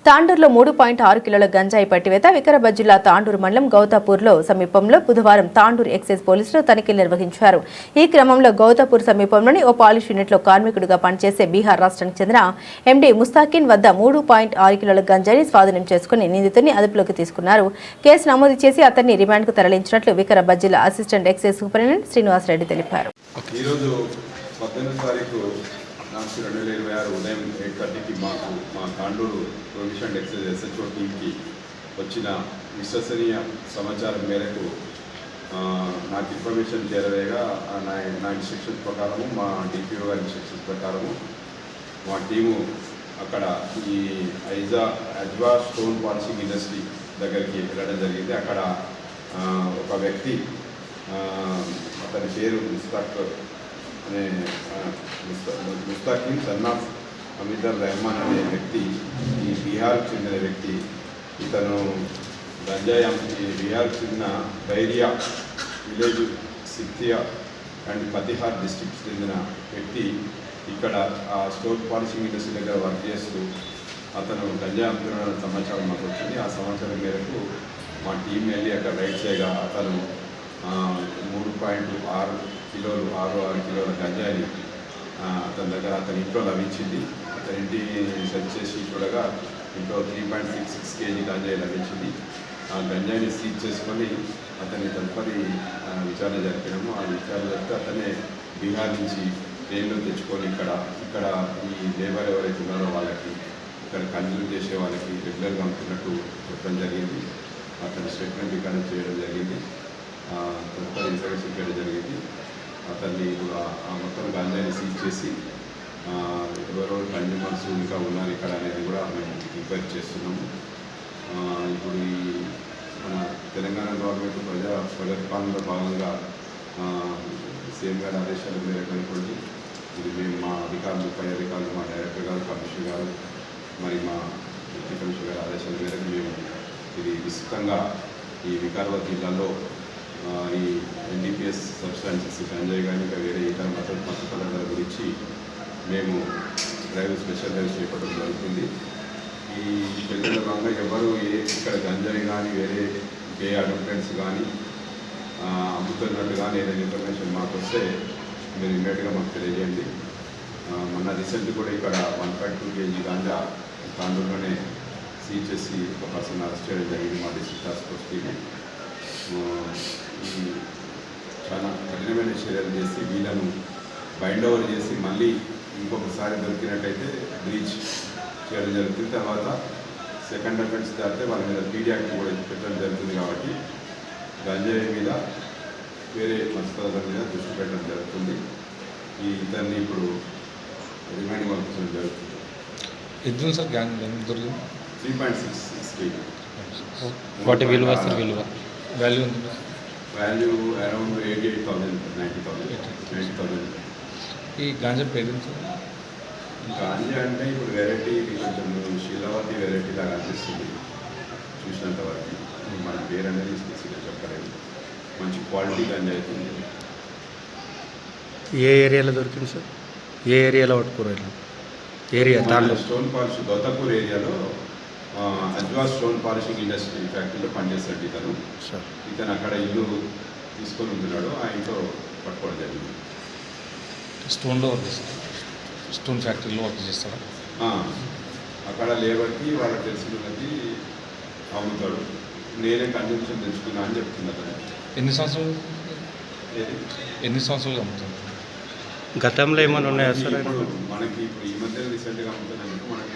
తాండూరులో 3.6 కిలోల గంజాయి పట్టివేత. వికారాబాద్ జిల్లా తాండూరు మండలం గౌతాపూర్లో సమీపంలో బుధవారం తాండూరు ఎక్సైజ్ పోలీసులు తనిఖీలు నిర్వహించారు. ఈ క్రమంలో గౌతాపూర్ సమీపంలోని ఓ పాలిష్ యూనిట్లో కార్మికుడిగా పనిచేసే బీహార్ రాష్ట్రానికి చెందిన ఎండీ ముస్తాకిన్ వద్ద 3.6 కిలోల గంజాయిని స్వాధీనం చేసుకుని నిందితుడిని అదుపులోకి తీసుకున్నారు. కేసు నమోదు చేసి అతన్ని రిమాండ్కు తరలించినట్లు వికారాబాద్ జిల్లా అసిస్టెంట్ ఎక్సైజ్ సూపరింటెండెంట్ శ్రీనివాసరెడ్డి తెలిపారు. 2026 ఉదయం 8:30కి మా తాండూరు ప్రొవిషన్ ఎక్సైజ్ ఎస్హెచ్ఓ టీమ్కి వచ్చిన విశ్వసనీయ సమాచారం మేరకు నాకు ఇన్ఫర్మేషన్ చేరవేగా నా ఇన్స్ట్రక్షన్స్ ప్రకారము, మా డిపిఓ గారి ఇన్స్ట్రక్షన్స్ ప్రకారము మా టీము అక్కడ ఈ అజ్వా స్టోన్ పాలిషింగ్ ఇండస్ట్రీ దగ్గరికి వెళ్ళడం జరిగింది. అక్కడ ఒక వ్యక్తి, అతని పేరు ముస్తాకిన్ సన్ ఆఫ్ అమిదర్ రెహమాన్ అనే వ్యక్తి, ఈ బీహార్కు చెందిన వ్యక్తి. ఇతను గంజాయి బీహార్కు చెందిన Bairiya village, సిక్తియా and Katihar districts చెందిన వ్యక్తి. ఇక్కడ ఆ స్టోన్ పాలిషింగ్ ఇండస్ట్రీ దగ్గర వర్క్ చేస్తూ అతను గంజాయి అమ్ముతున్న సమాచారం మాకు వచ్చింది. ఆ సమాచారం మేరకు మా టీం వెళ్ళి అక్కడ రైడ్ చేయగా అతను 3.6 కిలోల గంజాయిని అతని దగ్గర అతని ఇంట్లో లభించింది. అతని ఇంటి సెర్చ్ చేసి చూడగా ఇంట్లో 3.66 కేజీ గంజాయి లభించింది. ఆ గంజాయిని సీజ్ చేసుకొని అతని తదుపరి విచారణ జరిపినాము. ఆ విచారణ జరిపితే అతనే బీహార్ నుంచి ట్రైన్లో తెచ్చుకొని ఇక్కడ ఈ లేబర్ ఎవరైతే ఉన్నారో వాళ్ళకి, ఇక్కడ కంటిన్యూ చేసే వాళ్ళకి రెగ్యులర్గా అమ్ముతున్నట్టు చెప్పడం జరిగింది. అతని స్టేట్మెంట్ రికార్డ్ చేయడం జరిగింది. తదుపరి ఇన్వెస్టిగేషన్ చేయడం జరిగింది. అతన్ని ఇప్పుడు ఆ మొత్తం గంజాయిని సీజ్ చేసి ఎవరెవరు కన్జ్యూమర్స్ ఇంకా ఉన్నారు ఇక్కడ అనేది కూడా మేము ఎంక్వైరీ చేస్తున్నాము. ఇప్పుడు ఈ మన తెలంగాణ గవర్నమెంట్ ప్రజాపాలనలో భాగంగా సీఎం గారి ఆదేశాల మేరకు అనుకోండి, ఇది మేము మా అధికారులు, పై అధికారులు, మా డైరెక్టర్ గారు, కమిషనర్ గారు, మరి మా డిప్యూటీ కమిషనర్ గారి ఆదేశాల మేరకు మేము ఇది విస్తృతంగా ఈ వికారాబాద్ జిల్లాలో ఈ ఎన్డీపీఎస్ సబ్స్టాన్సెస్ గంజాయి కానీ ఇంకా వేరే ఇతర మత్తు పదార్థాల గురించి మేము స్పెషల్ డ్రైవ్స్ చేపట్టడం జరుగుతుంది. ఈ చర్యలో భాగంగా ఎవరు ఇక్కడ గంజాయి కానీ వేరే ఏ అడ్వర్టైన్స్ కానీ అమ్ముతున్నట్టు కానీ ఏదైనా ఇన్ఫర్మేషన్ మాకు వస్తే మీరు ఇమ్మీడియట్గా మాకు తెలియజేయండి. మొన్న రీసెంట్ కూడా ఇక్కడ 1.2 కేజీ గాంజా తాండూరులోనే సీజ్ చేసి ఒక పర్సన్ అరెస్ట్ చేయడం జరిగింది మా డిస్ట్రిక్ట్ టాస్క్ ఫోర్స్ టీమ్. చాలా కఠినమైన చర్యలు చేసి వీళ్ళను బైండ్ ఓవర్ చేసి మళ్ళీ ఇంకొకసారి దొరికినట్టయితే బ్రీచ్ చేయడం జరుగుతుంది. తర్వాత సెకండ్ అఫెన్స్ జరిగితే వాళ్ళ మీద పీడీ యాక్ట్ కూడా పెట్టడం జరుగుతుంది. కాబట్టి గంజాయి మీద వేరే మత్స్యపదార్థాల మీద దృష్టి పెట్టడం జరుగుతుంది. ఇతన్ని ఇప్పుడు రిమైండ్ పంపించడం జరుగుతుంది. ఎంత సార్ గ్యాంగ్ దొరికింది? 3.66 కేజీ. వాటి విలువ వాల్యూ అరౌండ్ 88,000, 90,000. ఈ గాంజా పేరు సార్? గాంజా అంటే ఇప్పుడు వెరైటీ కొంచెం శీలావతి వెరైటీ లాగా అనిపిస్తుంది చూసినంత వరకు. మన పేరు అనేది స్పెసిఫిక్గా చెప్పలేదు. మంచి క్వాలిటీ గంజా అవుతుంది. ఏ ఏరియాలో దొరికింది సార్? ఏ ఏరియాలో పట్టుకోరు? ఏరియా స్టోన్ పాలిష్ గౌతాపూర్ ఏరియాలో అజ్వా స్టోన్ పాలిషింగ్ ఇండస్ట్రీ ఫ్యాక్టరీలో పనిచేస్తాడు ఇతను అక్కడ ఇల్లు తీసుకొని ఉంటున్నాడు. ఆ ఇంట్లో పట్టుకోవడం జరిగింది. స్టోన్ ఫ్యాక్టరీలో వర్క్ చేస్తాడు. అక్కడ లేబర్కి వాళ్ళకి తెలిసినది అమ్ముతాడు. నేనే కన్జంప్షన్ తెచ్చుకున్నా అని చెప్తుంది అతను. ఎన్ని సంవత్సరాలు అమ్ముతాడు? గతంలో ఏమైనా ఉన్నాయా సార్? మనకి ఇప్పుడు ఈ మధ్య రీసెంట్గా అమ్ముతున్నందుకు మనకి